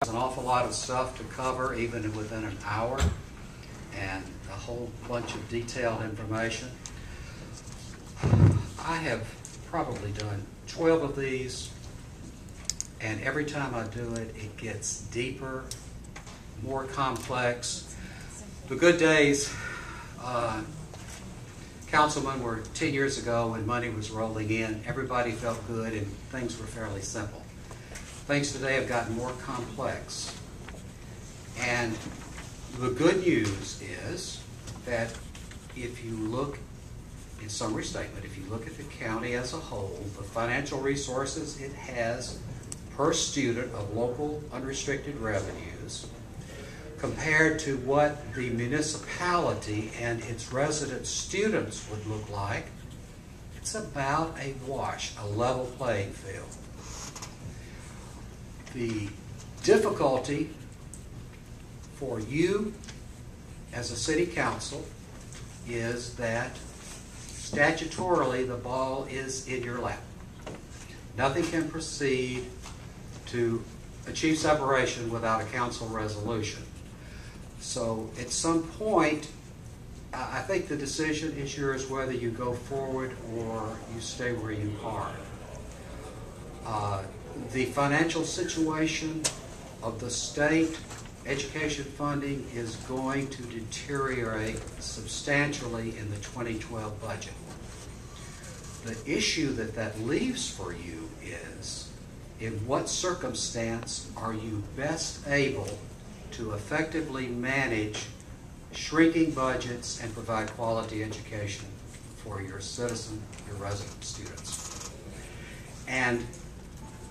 There's an awful lot of stuff to cover even within an hour, and a whole bunch of detailed information. I have probably done 12 of these, and every time I do it, it gets deeper, more complex. The good days, councilmen, were 10 years ago when money was rolling in. Everybody felt good and things were fairly simple. Things today have gotten more complex. And the good news is that if you look, in summary statement, if you look at the county as a whole, the financial resources it has per student of local unrestricted revenues compared to what the municipality and its resident students would look like, it's about a wash, a level playing field. The difficulty for you as a city council is that statutorily the ball is in your lap. Nothing can proceed to achieve separation without a council resolution. So at some point, I think the decision is yours whether you go forward or you stay where you are. The financial situation of the state education funding is going to deteriorate substantially in the 2012 budget. The issue that leaves for you is, in what circumstance are you best able to effectively manage shrinking budgets and provide quality education for your citizen, your resident students. And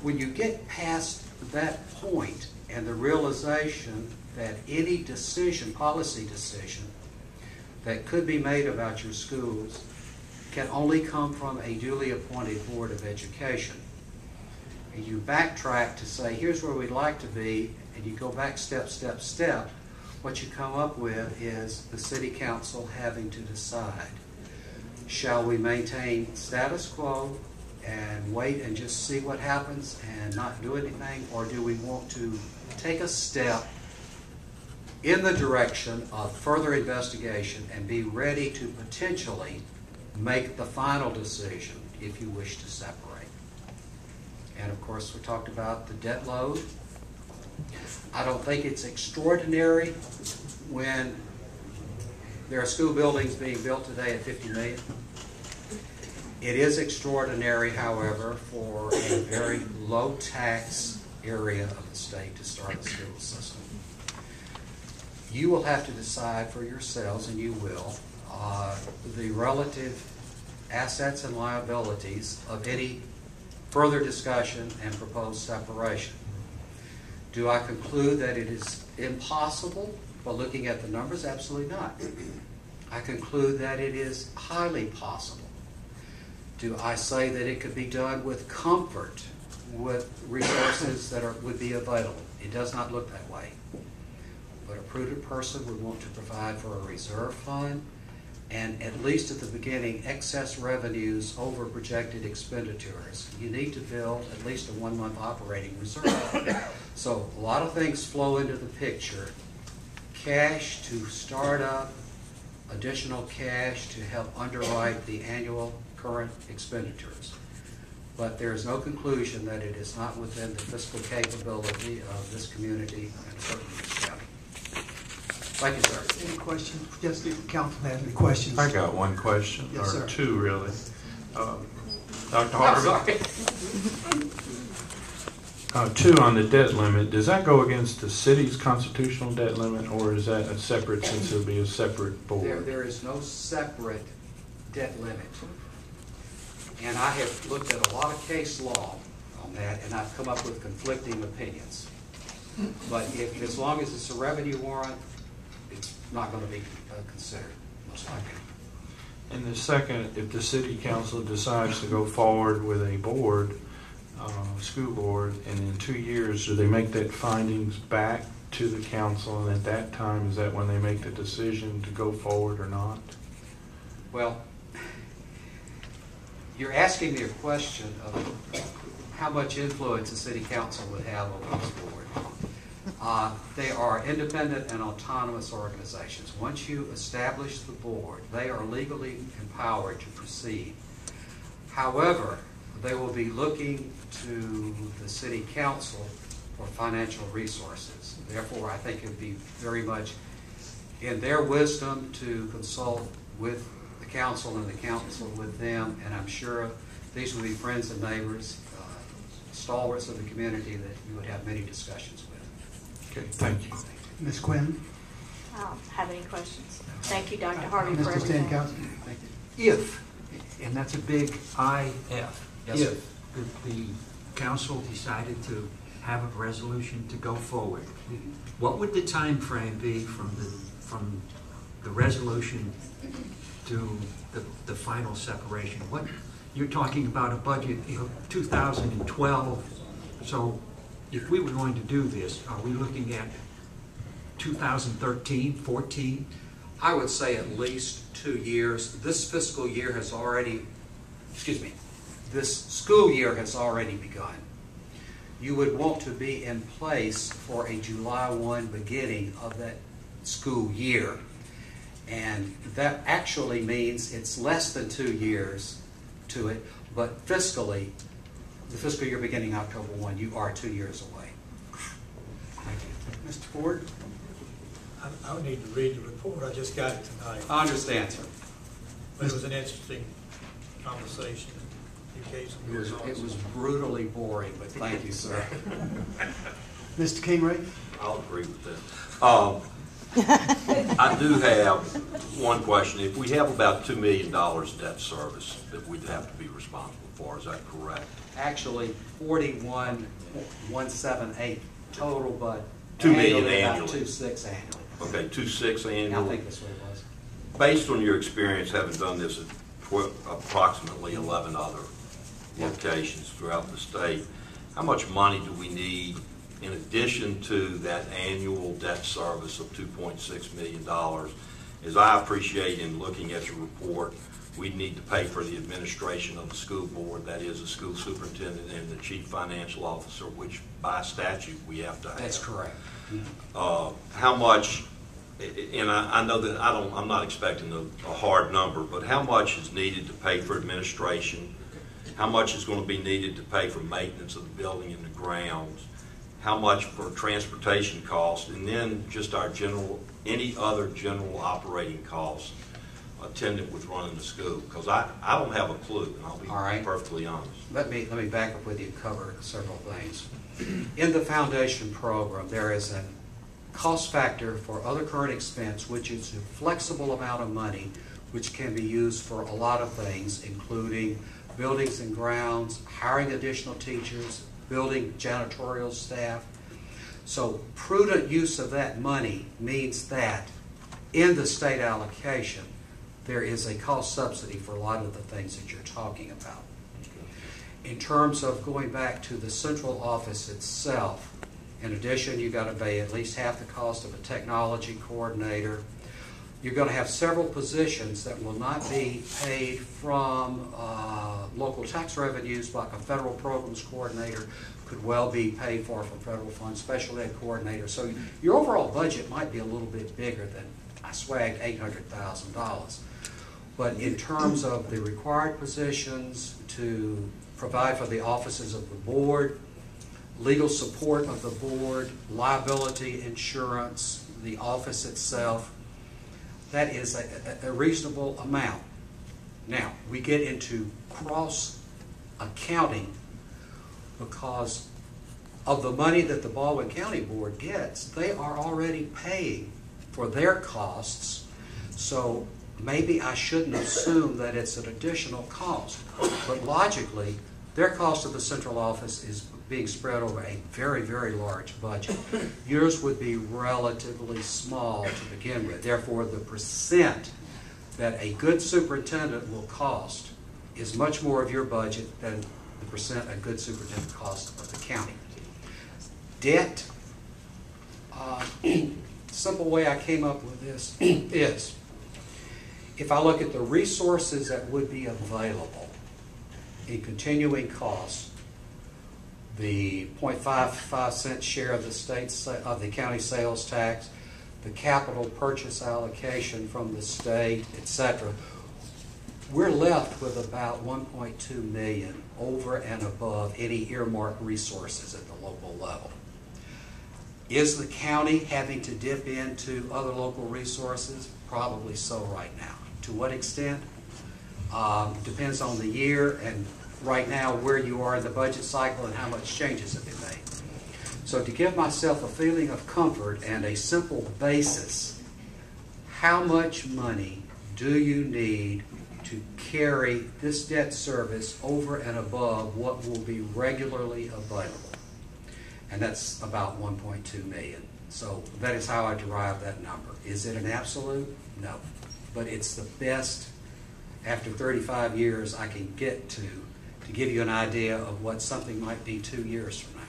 when you get past that point and the realization that any decision, policy decision, that could be made about your schools can only come from a duly appointed Board of Education, and you backtrack to say, here's where we'd like to be, and you go back step, step, step, what you come up with is the City Council having to decide, shall we maintain status quo and wait and just see what happens and not do anything, or do we want to take a step in the direction of further investigation and be ready to potentially make the final decision if you wish to separate? And of course, we talked about the debt load. I don't think it's extraordinary when there are school buildings being built today at $50 million. It is extraordinary, however, for a very low tax area of the state to start a school system. You will have to decide for yourselves, and you will, the relative assets and liabilities of any further discussion and proposed separation. Do I conclude that it is impossible by looking at the numbers? Absolutely not. I conclude that it is highly possible. Do I say that it could be done with comfort, with resources that would be available? It does not look that way. But a prudent person would want to provide for a reserve fund and, at least at the beginning, excess revenues over projected expenditures. You need to build at least a 1-month operating reserve. So a lot of things flow into the picture. Cash to start up, additional cash to help underwrite the annual current expenditures. But there is no conclusion that it is not within the fiscal capability of this community and certainly this county. Thank you, sir. Any questions? Just if the council has any questions. I got one question, yes, or sir. two really. Dr. Harvey. Two on the debt limit. Does that go against the city's constitutional debt limit, or is that a separate, since it'll be a separate board? There is no separate debt limit. And I have looked at a lot of case law on that, and I've come up with conflicting opinions. But as long as it's a revenue warrant, it's not going to be considered, most likely. And the second, if the city council decides to go forward with a board, school board, and in 2 years, do they make that findings back to the council, and at that time, is that when they make the decision to go forward or not? Well, you're asking me a question of how much influence the city council would have over this board. They are independent and autonomous organizations. Once you establish the board, they are legally empowered to proceed. However, they will be looking to the city council for financial resources. Therefore, I think it would be very much in their wisdom to consult with the council and the council with them, and I'm sure these will be friends and neighbors, stalwarts of the community that you would have many discussions with. Okay, thank you. Ms. Quinn? I don't have any questions. Thank you, Dr. Harvey, for Mr. everything. Stankowski? Thank you. If, and that's a big IF, Yes, sir. if the council decided to have a resolution to go forward, what would the time frame be from the resolution to the final separation? What you're talking about a budget of 2012. So if we were going to do this, are we looking at 2013, 14? I would say at least 2 years. This fiscal year has already, this school year has already begun. You would want to be in place for a July 1 beginning of that school year. And that actually means it's less than 2 years to it, but fiscally, the fiscal year beginning October 1, you are 2 years away. Thank you. Mr. Ford? I would need to read the report. I just got it tonight. I understand, sir. But it was an interesting conversation. You gave some good It was thoughts. brutally boring, but thank you, sir. Mr. Kingrave? I'll agree with that. I do have one question. If we have about $2 million debt service that we'd have to be responsible for, is that correct? Actually, 41,178 total, but $2 million about annually. 2.6 annually. Okay, 2.6 I annual. think that's what it was. Based on your experience having done this at approximately 11 other locations throughout the state, how much money do we need in addition to that annual debt service of $2.6 million? As I appreciate in looking at your report, we need to pay for the administration of the school board, that is the school superintendent and the chief financial officer, which by statute we have to have. That's correct. How much, and I know that I'm not expecting a hard number, but how much is needed to pay for administration? How much is going to be needed to pay for maintenance of the building and the grounds? How much for transportation costs? And then just our any other general operating costs attendant with running the school? Because I don't have a clue, and I'll be perfectly honest. Let me back up with you and cover several things. In the foundation program, there is a cost factor for other current expense, which is a flexible amount of money, which can be used for a lot of things, including buildings and grounds, hiring additional teachers, building janitorial staff. So prudent use of that money means that in the state allocation, there is a cost subsidy for a lot of the things that you're talking about. In terms of going back to the central office itself, in addition, you've got to pay at least half the cost of a technology coordinator. You're going to have several positions that will not be paid from local tax revenues, like a federal programs coordinator could well be paid for from federal funds, special ed coordinator. So your overall budget might be a little bit bigger than, I swagged $800,000. But in terms of the required positions to provide for the offices of the board, legal support of the board, liability insurance, the office itself, that is a reasonable amount. Now, we get into cross accounting because of the money that the Baldwin County Board gets. They are already paying for their costs, so maybe I shouldn't assume that it's an additional cost. But logically, their cost of the central office is being spread over a very, very large budget. Yours would be relatively small to begin with. Therefore, the percent that a good superintendent will cost is much more of your budget than the percent a good superintendent costs of the county. Debt, simple way I came up with this is, if I look at the resources that would be available in continuing costs, the 0.55 cent share of the county sales tax, the capital purchase allocation from the state, etc., we're left with about 1.2 million over and above any earmarked resources at the local level. Is the county having to dip into other local resources? Probably so right now. To what extent? Depends on the year and right now where you are in the budget cycle and how much changes have been made. So to give myself a feeling of comfort and a simple basis, how much money do you need to carry this debt service over and above what will be regularly available? And that's about 1.2 million. So that is how I derive that number. Is it an absolute? No. But it's the best after 35 years I can get to give you an idea of what something might be 2 years from now.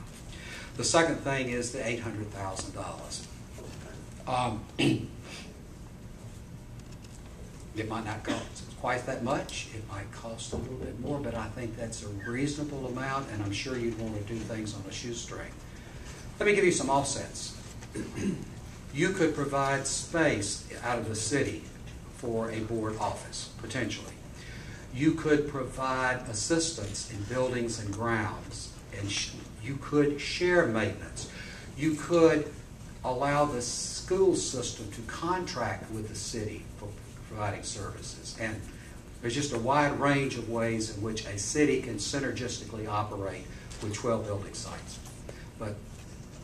The second thing is the $800,000. It might not cost quite that much. It might cost a little bit more, but I think that's a reasonable amount, and I'm sure you'd want to do things on a shoestring. Let me give you some offsets. You could provide space out of the city for a board office, potentially. You could provide assistance in buildings and grounds, and you could share maintenance. You could allow the school system to contract with the city for providing services. And there's just a wide range of ways in which a city can synergistically operate with 12 building sites. But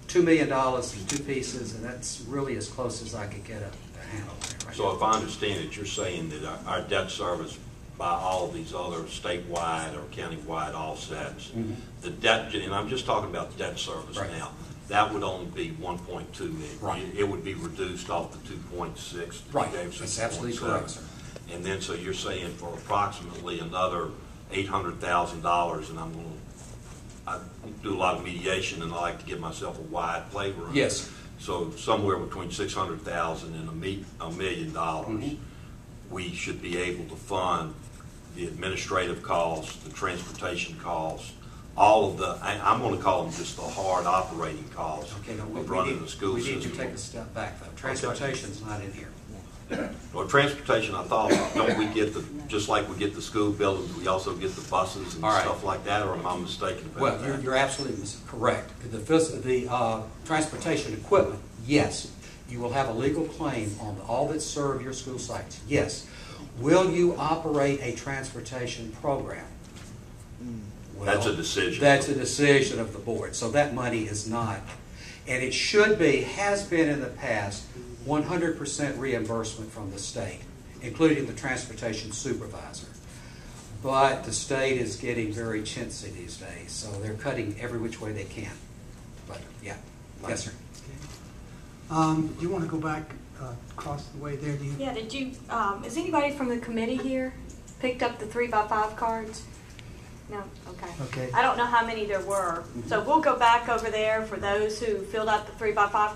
$2 million in two pieces, and that's really as close as I could get a handle on it right So now. if I understand it, you're saying that our debt service by all of these other statewide or countywide offsets, the debt, and I'm just talking about debt service Right. now, that would only be 1.2 million. Right. It would be reduced off the 2.6. Right. That's absolutely correct, sir. And then, so you're saying for approximately another $800,000, and I do a lot of mediation, and I like to give myself a wide playground. Yes. So somewhere between 600,000 and $1 million, we should be able to fund the administrative costs, the transportation costs, all of the, I'm going to call them just the hard operating costs Okay, no, of running the school system. We need to take a step back, though. Transportation's not in here. Well, transportation, I thought, don't we get the, just like we get the school buildings, we also get the buses and All right. stuff like that, or am I mistaken about Well, that? you're absolutely correct. The transportation equipment, yes. You will have a legal claim on all that serve your school sites, yes. Will you operate a transportation program? Well, That's a decision. That's a decision of the board. So that money is not, and it should be, has been in the past, 100% reimbursement from the state, including the transportation supervisor. But the state is getting very chintzy these days, so they're cutting every which way they can. But yeah, yes, sir. Do you want to go back across the way there? Do you? Yeah, did you, is anybody from the committee here picked up the 3x5 cards? No? Okay. Okay. I don't know how many there were. So we'll go back over there for those who filled out the 3x5 cards.